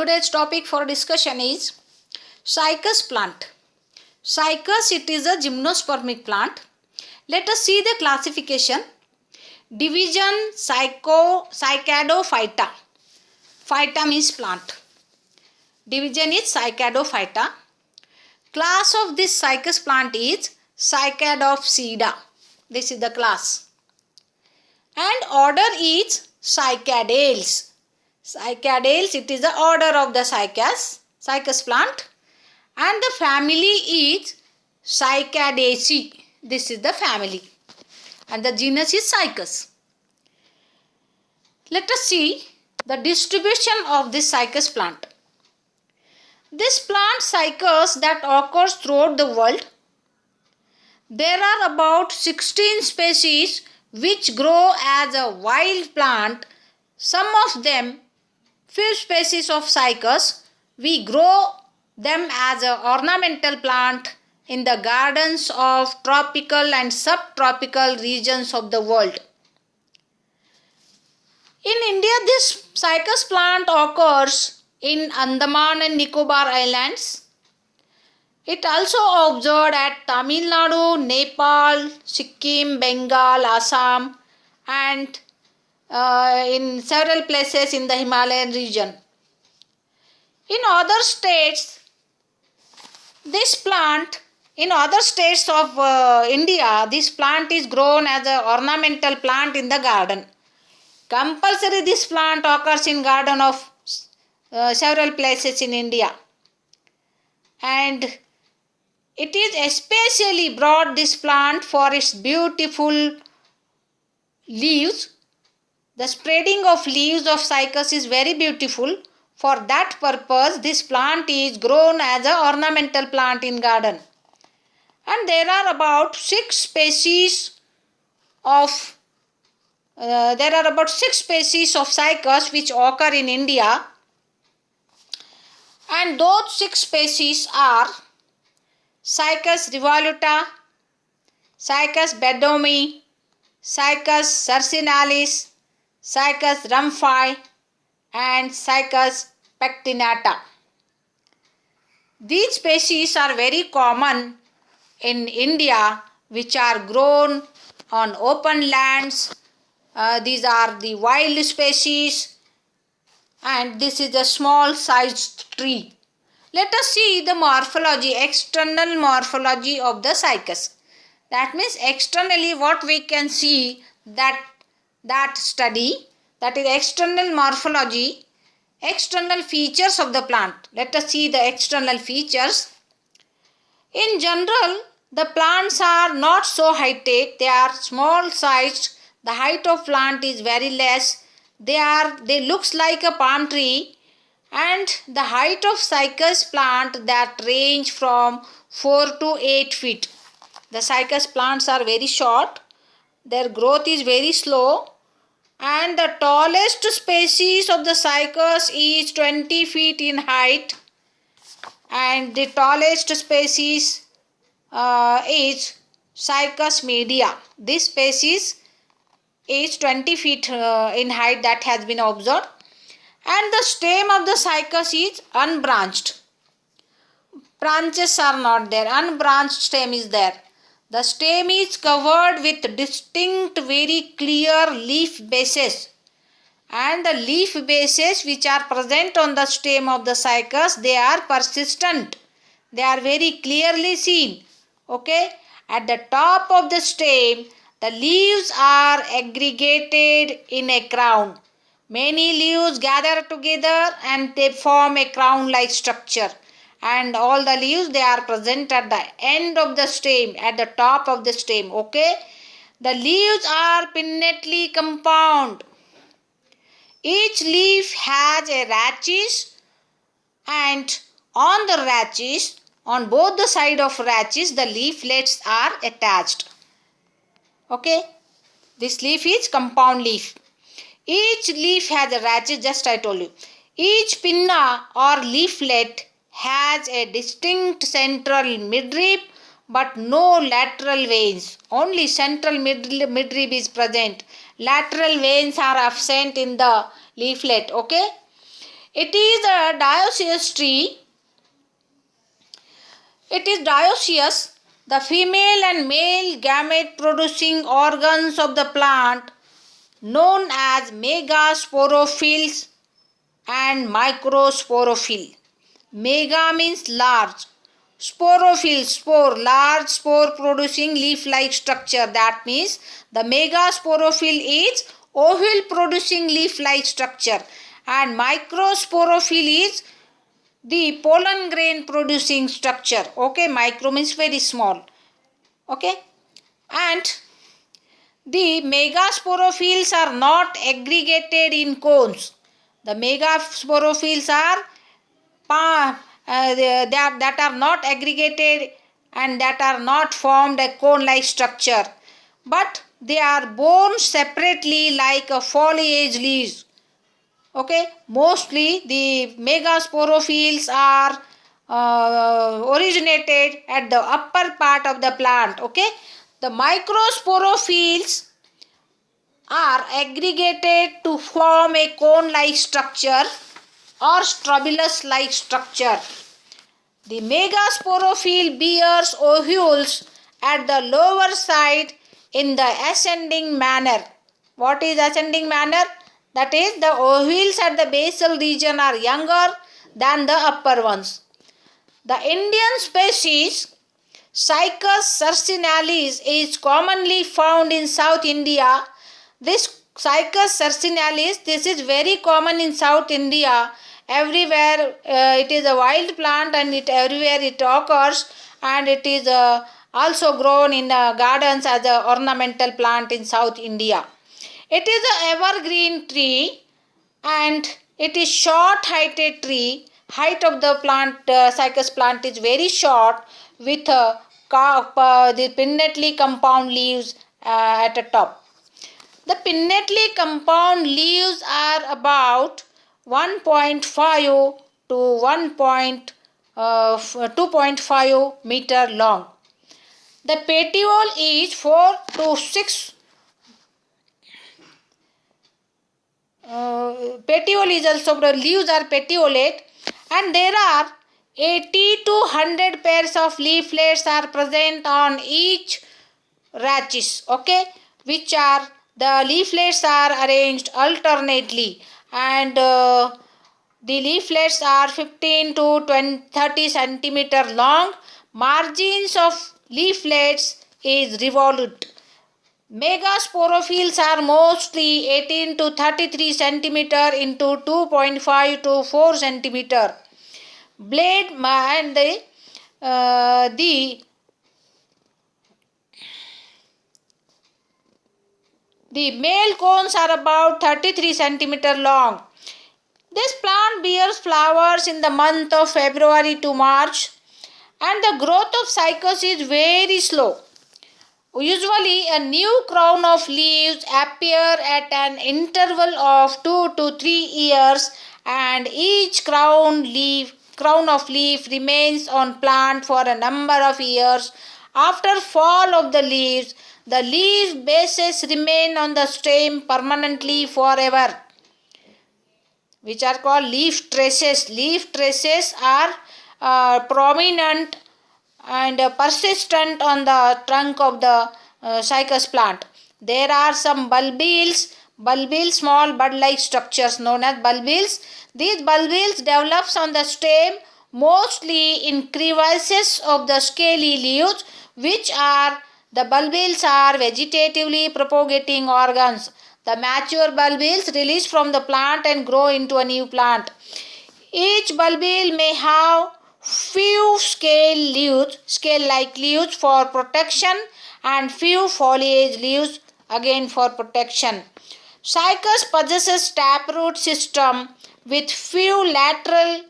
Today's topic for discussion is Cycas plant. Cycas, it is a gymnospermic plant. Let us see the classification. Division Cycadophyta. Phyta means plant. Division is Cycadophyta. Class of this Cycas plant is Cycadopsida. This is the class. And order is Cycadales. Cycadales, it is the order of the Cycas plant. And the family is Cycadaceae. This is the family. And the genus is Cycas. Let us see the distribution of this Cycas plant. This plant Cycas that occurs throughout the world. There are about 16 species which grow as a wild plant. Some of them, few species of Cycas, we grow them as an ornamental plant in the gardens of tropical and subtropical regions of the world. In India, this Cycas plant occurs in Andaman and Nicobar Islands. It also observed at Tamil Nadu, Nepal, Sikkim, Bengal, Assam, and in several places in the Himalayan region. In other states, this plant, in other states of India, this plant is grown as an ornamental plant in the garden. Compulsory this plant occurs in garden of several places in India. And it is especially brought this plant for its beautiful leaves. The spreading of leaves of Cycas is very beautiful. For that purpose, this plant is grown as an ornamental plant in garden. And there are about 6 species of Cycas which occur in India. And those 6 species are Cycas revoluta, Cycas bedomi, Cycas sarcinalis, Cycas rumphii, and Cycas pectinata. These species are very common in India, which are grown on open lands. These are the wild species, and this is a small sized tree. Let us see the morphology, external morphology of the Cycas. That means externally what we can see, that study, that is external morphology, external features of the plant. Let us see the external features. In general, the plants are not so high-tech. They are small sized. The height of plant is very less. They looks like a palm tree. And the height of Cycas plant that range from 4 to 8 feet. The Cycas plants are very short. Their growth is very slow. And the tallest species of the Cycas is 20 feet in height. And the tallest species is Cycas media. This species is 20 feet in height, that has been observed. And the stem of the Cycas is unbranched. Branches are not there. Unbranched stem is there. The stem is covered with distinct, very clear leaf bases. And the leaf bases which are present on the stem of the Cycas, they are persistent. They are very clearly seen. Okay. At the top of the stem, the leaves are aggregated in a crown. Many leaves gather together and they form a crown-like structure. And all the leaves, they are present at the end of the stem, at the top of the stem. Okay. The leaves are pinnately compound. Each leaf has a rachis, and on the rachis, on both the side of rachis, the leaflets are attached. Okay. This leaf is compound leaf. Each leaf has a rachis, just I told you. Each pinna or leaflet has a distinct central midrib but no lateral veins. Only central midrib is present. Lateral veins are absent in the leaflet. Okay. It is a dioecious tree. It is dioecious. The female and male gamete producing organs of the plant known as Megasporophylls and Microscorophil. Mega means large. Sporophyll, spore, large spore producing leaf like structure. That means the megasporophyll is ovule producing leaf like structure, and microsporophyll is the pollen grain producing structure. Okay, micro means very small. Okay, and the megasporophylls are not aggregated in cones. The megasporophylls are that are not aggregated and that are not formed a cone-like structure, but they are borne separately like a foliage leaves. Okay, mostly the megasporophylls are originated at the upper part of the plant. Okay, the microsporophylls are aggregated to form a cone-like structure or strobulus-like structure. The megasporophyll bears ovules at the lower side in the ascending manner. What is ascending manner? That is, the ovules at the basal region are younger than the upper ones. The Indian species Cycas sarcinalis is commonly found in South India. This Cycas sarcinalis, this is very common in South India. Everywhere it is a wild plant, and everywhere it occurs, and it is also grown in gardens as an ornamental plant in South India. It is an evergreen tree, and it is short-heighted tree. Height of the plant, Cycas plant, is very short with the pinnately compound leaves at the top. The pinnately compound leaves are about 1.5 to 2.5 meter long. The petiole is 4 to 6. Petiole is also, the leaves are petiolate, and there are 80 to 100 pairs of leaflets are present on each rachis. Okay, which are, the leaflets are arranged alternately, and the leaflets are 15 to 30 centimeter long. Margins of leaflets is revolute. Megasporophylls are mostly 18 to 33 centimeter into 2.5 to 4 centimeter. Blade and the male cones are about 33 centimeter long. This plant bears flowers in the month of February to March, and the growth of Cycas is very slow. Usually a new crown of leaves appear at an interval of 2 to 3 years, and each crown of leaf remains on plant for a number of years. After fall of the leaves, the leaf bases remain on the stem permanently forever, which are called leaf traces. Leaf traces are prominent and persistent on the trunk of the Cycas plant. There are some bulbils, small bud-like structures known as bulbils. These bulbils develops on the stem mostly in crevices of the scaly leaves, which are, the bulbils are vegetatively propagating organs. The mature bulbils release from the plant and grow into a new plant. Each bulbil may have few scale-like leaves for protection, and few foliage leaves again for protection. Cycas possesses taproot system with few laterals.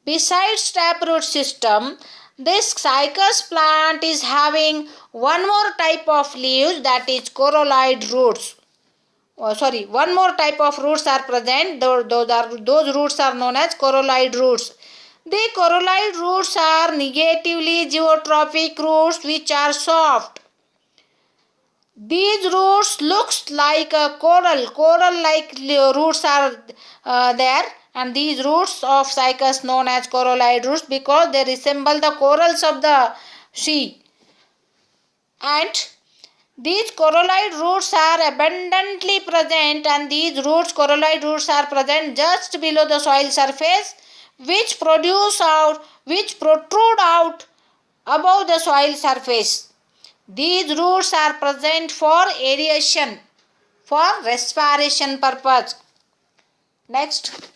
Besides taproot system, this Cycas plant is having one more type of leaves, that is corallide roots. One more type of roots are present. Those roots are known as corallide roots. The corallide roots are negatively geotropic roots which are soft. These roots looks like a coral like roots are there, and these roots of Cycas known as corallide roots because they resemble the corals of the sea. And these corallide roots are abundantly present, and these corallide roots are present just below the soil surface, which protrude out above the soil surface. These roots are present for aeration, for respiration purpose. Next.